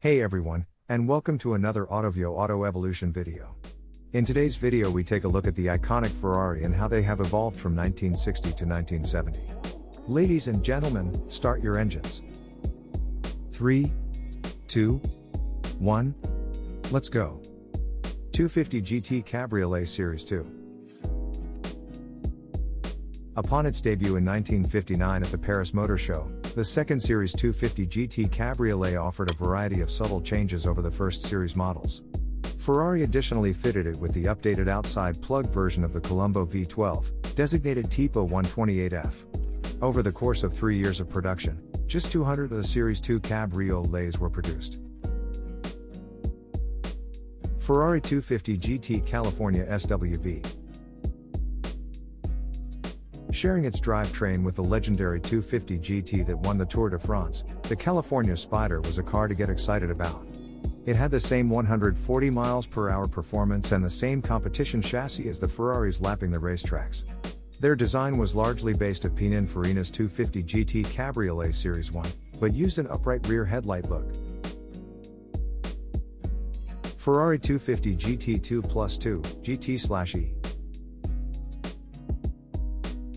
Hey everyone, and welcome to another Autovio Auto Evolution video. In today's video we take a look at the iconic Ferrari and how they have evolved from 1960 to 1970. Ladies and gentlemen, start your engines. 3, 2, 1, let's go. 250 GT Cabriolet Series 2. Upon its debut in 1959 at the Paris Motor Show, the second Series 250 GT Cabriolet offered a variety of subtle changes over the first series models. Ferrari additionally fitted it with the updated outside plug version of the Colombo V12, designated Tipo 128F. Over the course of 3 years of production, just 200 of the Series 2 Cabriolets were produced. Ferrari 250 GT California SWB. Sharing its drivetrain with the legendary 250 GT that won the Tour de France, the California Spider was a car to get excited about. It had the same 140 mph performance and the same competition chassis as the Ferraris lapping the racetracks. Their design was largely based on Pininfarina's 250 GT Cabriolet Series 1, but used an upright rear headlight look. Ferrari 250 GT2 Plus 2 GT/E.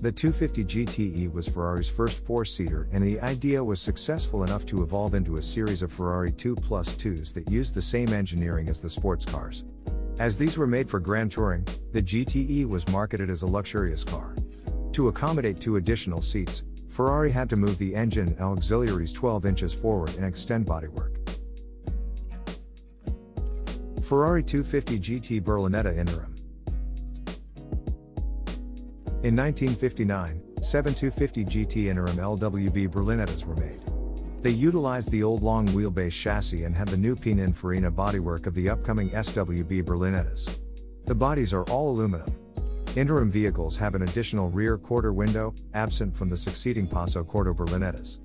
The 250 GTE was Ferrari's first four-seater, and the idea was successful enough to evolve into a series of Ferrari 2+2s that used the same engineering as the sports cars. As these were made for Grand Touring, the GTE was marketed as a luxurious car. To accommodate 2 additional seats, Ferrari had to move the engine and auxiliaries 12 inches forward and extend bodywork. Ferrari 250 GT Berlinetta Interim. In 1959, 7 250 GT Interim LWB Berlinettas were made. They utilized the old long wheelbase chassis and had the new Pininfarina bodywork of the upcoming SWB Berlinettas. The bodies are all aluminum. Interim vehicles have an additional rear quarter window, absent from the succeeding Passo Corto Berlinettas.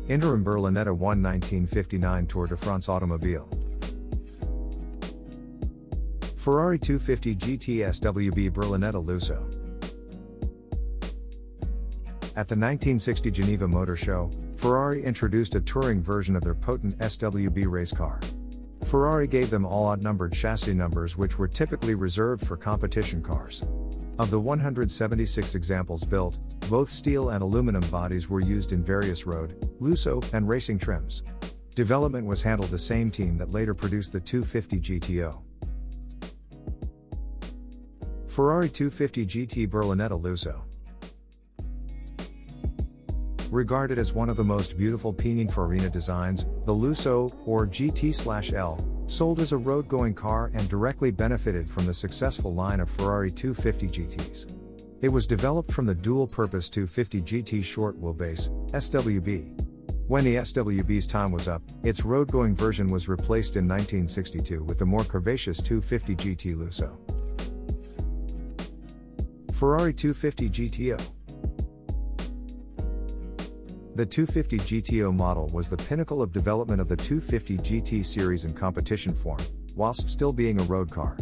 Interim Berlinetta won 1959 Tour de France Automobile. Ferrari 250 GT SWB Berlinetta Lusso. At the 1960 Geneva Motor Show, Ferrari introduced a touring version of their potent SWB race car. Ferrari gave them all odd-numbered chassis numbers which were typically reserved for competition cars. Of the 176 examples built, both steel and aluminum bodies were used in various road, Lusso, and racing trims. Development was handled the same team that later produced the 250 GTO. Ferrari 250 GT Berlinetta Lusso. Regarded as one of the most beautiful Pininfarina designs, the Lusso, or GT/L, sold as a road-going car and directly benefited from the successful line of Ferrari 250 GTs. It was developed from the dual-purpose 250 GT short wheelbase, SWB. When the SWB's time was up, its road-going version was replaced in 1962 with the more curvaceous 250 GT Lusso. Ferrari 250 GTO. The 250 GTO model was the pinnacle of development of the 250 GT series in competition form, whilst still being a road car.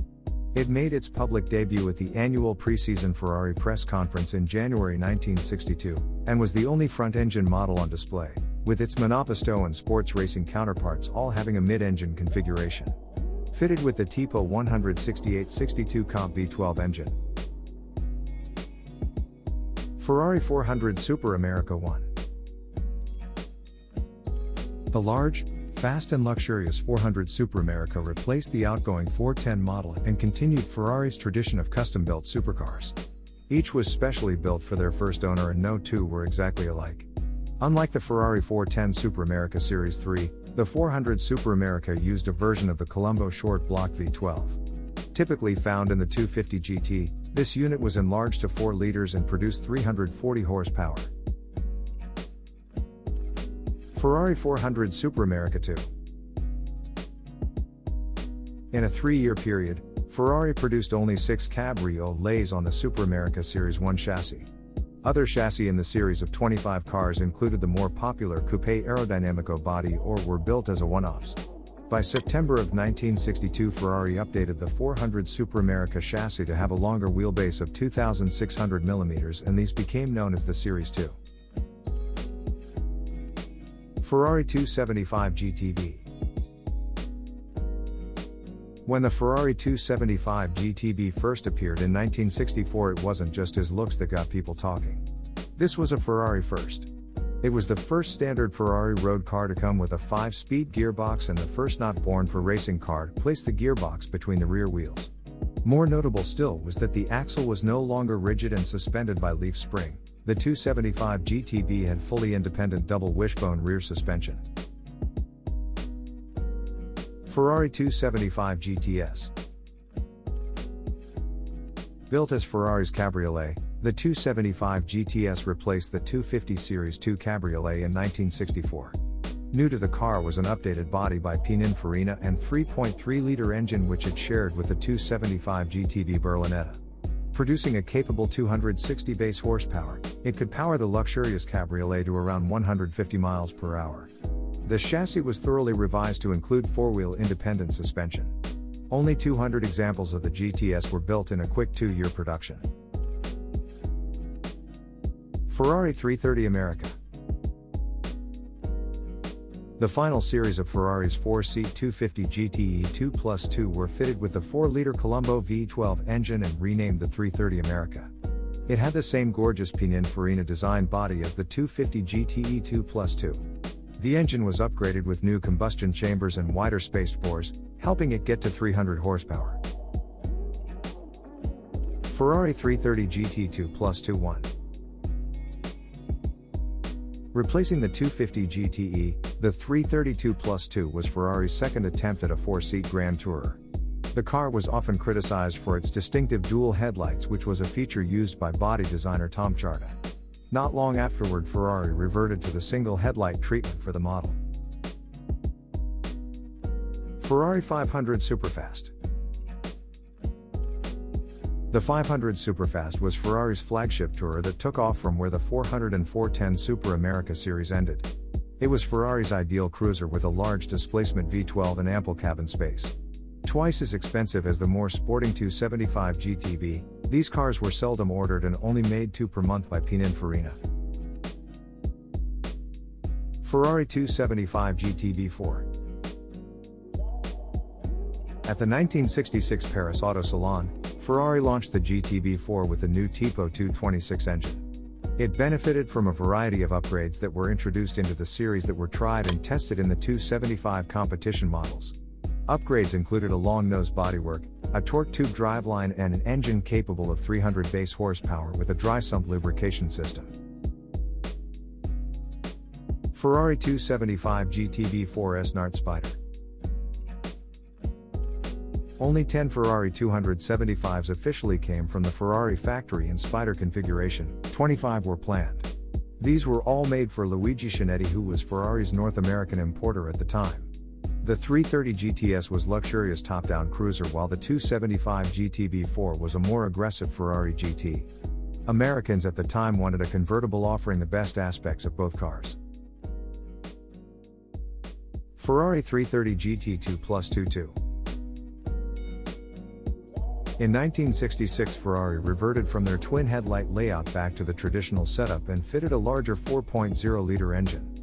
It made its public debut at the annual pre-season Ferrari press conference in January 1962, and was the only front-engine model on display, with its monoposto and sports racing counterparts all having a mid-engine configuration. Fitted with the Tipo 168-62 Comp V12 engine. Ferrari 400 Super America 1. The large, fast and luxurious 400 Super America replaced the outgoing 410 model and continued Ferrari's tradition of custom-built supercars. Each was specially built for their first owner and no two were exactly alike. Unlike the Ferrari 410 Super America Series 3, the 400 Super America used a version of the Colombo short block V12. Typically found in the 250 GT, this unit was enlarged to 4 liters and produced 340 horsepower. Ferrari 400 Super America 2. In a 3-year period, Ferrari produced only 6 cabriolets on the Super America Series 1 chassis. Other chassis in the series of 25 cars included the more popular Coupe Aerodinamico body or were built as a one-offs. By September of 1962, Ferrari updated the 400 Super America chassis to have a longer wheelbase of 2,600 mm, and these became known as the Series 2. Ferrari 275 GTB. When the Ferrari 275 GTB first appeared in 1964, it wasn't just his looks that got people talking. This was a Ferrari first. It was the first standard Ferrari road car to come with a 5-speed gearbox and the first not born for racing car to place the gearbox between the rear wheels. More notable still was that the axle was no longer rigid and suspended by leaf spring. The 275 GTB had fully independent double wishbone rear suspension. Ferrari 275 GTS. Built as Ferrari's cabriolet, the 275 GTS replaced the 250 Series 2 Cabriolet in 1964. New to the car was an updated body by Pininfarina and 3.3-liter engine which it shared with the 275 GTB Berlinetta. Producing a capable 260 base horsepower, it could power the luxurious cabriolet to around 150 miles per hour. The chassis was thoroughly revised to include four-wheel independent suspension. Only 200 examples of the GTS were built in a quick 2-year production. Ferrari 330 America. The final series of Ferrari's 4-seat 250 GTE 2+2 were fitted with the 4-liter Colombo V12 engine and renamed the 330 America. It had the same gorgeous Pininfarina designed body as the 250 GTE 2+2. The engine was upgraded with new combustion chambers and wider spaced bores, helping it get to 300 horsepower. Ferrari 330 GT 2+2-1. Replacing the 250 GTE, the 332 2+2 was Ferrari's second attempt at a 4-seat Grand Tourer. The car was often criticized for its distinctive dual headlights, which was a feature used by body designer Tom Charda. Not long afterward, Ferrari reverted to the single headlight treatment for the model. Ferrari 500 Superfast. The 500 Superfast was Ferrari's flagship tourer that took off from where the 400 and 410 Super America series ended. It was Ferrari's ideal cruiser with a large displacement V12 and ample cabin space. Twice as expensive as the more sporting 275 GTB, these cars were seldom ordered and only made 2 per month by Pininfarina. Ferrari 275 GTB4. At the 1966 Paris Auto Salon, Ferrari launched the GTB4 with the new Tipo 226 engine. It benefited from a variety of upgrades that were introduced into the series that were tried and tested in the 275 competition models. Upgrades included a long nose bodywork, a torque tube driveline and an engine capable of 300 base horsepower with a dry sump lubrication system. Ferrari 275 GTB4 S-Nart Spider. Only 10 Ferrari 275s officially came from the Ferrari factory in Spider configuration, 25 were planned. These were all made for Luigi Chinetti, who was Ferrari's North American importer at the time. The 330 GTS was luxurious top-down cruiser, while the 275 GTB4 was a more aggressive Ferrari GT. Americans at the time wanted a convertible offering the best aspects of both cars. Ferrari 330 GT 2+2-2. In 1966, Ferrari reverted from their twin headlight layout back to the traditional setup and fitted a larger 4.0-liter engine.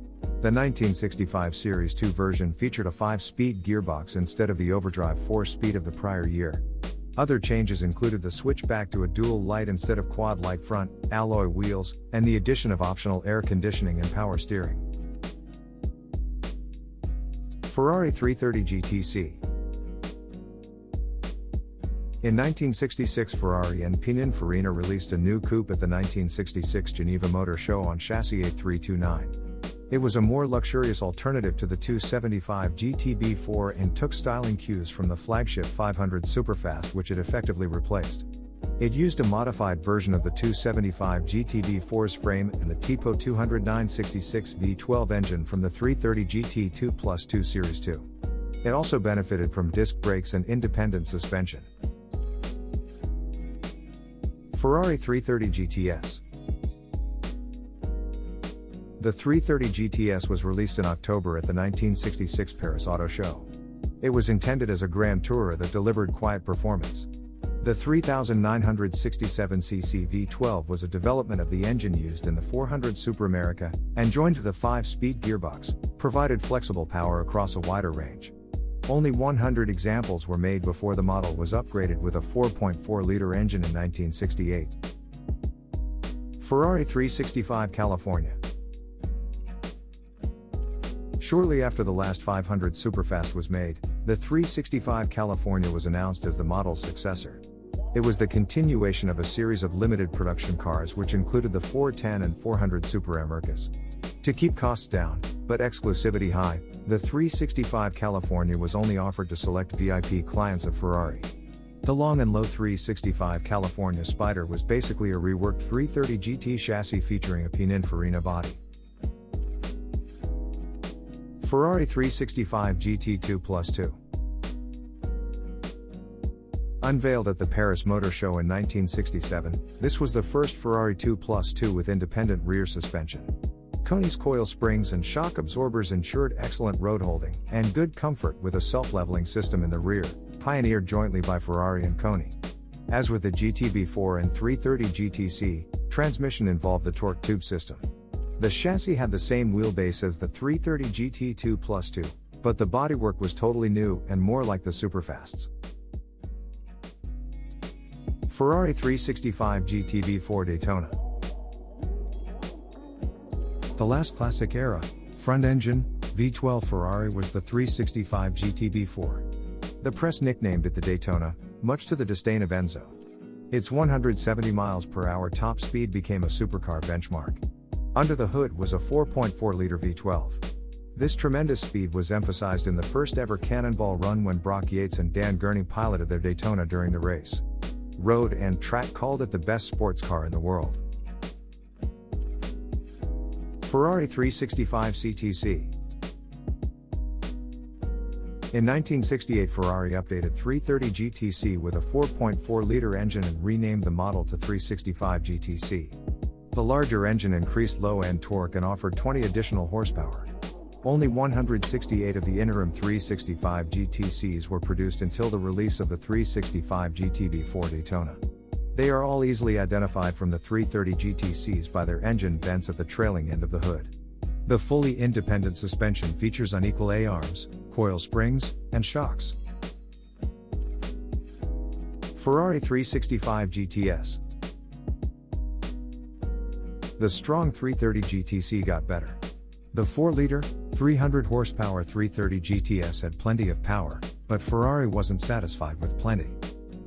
The 1965 Series 2 version featured a 5-speed gearbox instead of the overdrive 4-speed of the prior year. Other changes included the switch back to a dual light instead of quad light front, alloy wheels, and the addition of optional air conditioning and power steering. Ferrari 330 GTC. In 1966, Ferrari and Pininfarina released a new coupe at the 1966 Geneva Motor Show on chassis 8329. It was a more luxurious alternative to the 275 GTB4 and took styling cues from the flagship 500 Superfast, which it effectively replaced. It used a modified version of the 275 GTB4's frame and the Tipo 209-66 V12 engine from the 330 GT 2+2 Series 2. It also benefited from disc brakes and independent suspension. Ferrari 330 GTS. The 330 GTS was released in October at the 1966 Paris Auto Show. It was intended as a Grand Tourer that delivered quiet performance. The 3,967cc V12 was a development of the engine used in the 400 Super America, and joined to the 5-speed gearbox, provided flexible power across a wider range. Only 100 examples were made before the model was upgraded with a 4.4-liter engine in 1968. Ferrari 365 California. Shortly after the last 500 Superfast was made, the 365 California was announced as the model's successor. It was the continuation of a series of limited production cars which included the 410 and 400 Super Americas. To keep costs down, but exclusivity high, the 365 California was only offered to select VIP clients of Ferrari. The long and low 365 California Spider was basically a reworked 330 GT chassis featuring a Pininfarina body. Ferrari 365 GT2 Plus 2. Unveiled at the Paris Motor Show in 1967, this was the first Ferrari 2 Plus 2 with independent rear suspension. Koni's coil springs and shock absorbers ensured excellent road holding and good comfort with a self-leveling system in the rear, pioneered jointly by Ferrari and Koni. As with the GTB4 and 330 GTC, transmission involved the torque tube system. The chassis had the same wheelbase as the 330 GT2 Plus 2, but the bodywork was totally new and more like the Superfasts. Ferrari 365 GTB4 Daytona. The last classic era, front-engine, V12 Ferrari was the 365 GTB4. The press nicknamed it the Daytona, much to the disdain of Enzo. Its 170 miles per hour top speed became a supercar benchmark. Under the hood was a 4.4-liter V12. This tremendous speed was emphasized in the first ever cannonball run when Brock Yates and Dan Gurney piloted their Daytona during the race. Road and Track called it the best sports car in the world. Ferrari 365 CTC. In 1968, Ferrari updated 330 GTC with a 4.4-liter engine and renamed the model to 365 GTC. The larger engine increased low-end torque and offered 20 additional horsepower. Only 168 of the interim 365 GTCs were produced until the release of the 365 GTB4 Daytona. They are all easily identified from the 330 GTCs by their engine vents at the trailing end of the hood. The fully independent suspension features unequal A-arms, coil springs, and shocks. Ferrari 365 GTS. The strong 330 GTC got better. The 4-liter, 300 horsepower 330 GTS had plenty of power, but Ferrari wasn't satisfied with plenty.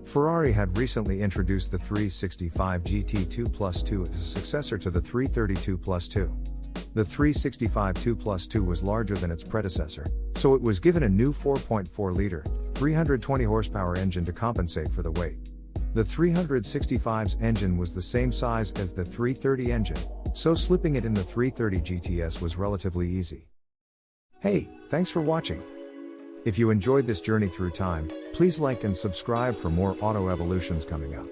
Ferrari had recently introduced the 365 GT2 Plus 2 as a successor to the 332 Plus 2. The 365 2 Plus 2 was larger than its predecessor, so it was given a new 4.4-liter, 320 horsepower engine to compensate for the weight. The 365's engine was the same size as the 330 engine, so slipping it in the 330 GTS was relatively easy. Hey, thanks for watching. If you enjoyed this journey through time, please like and subscribe for more auto evolutions coming up.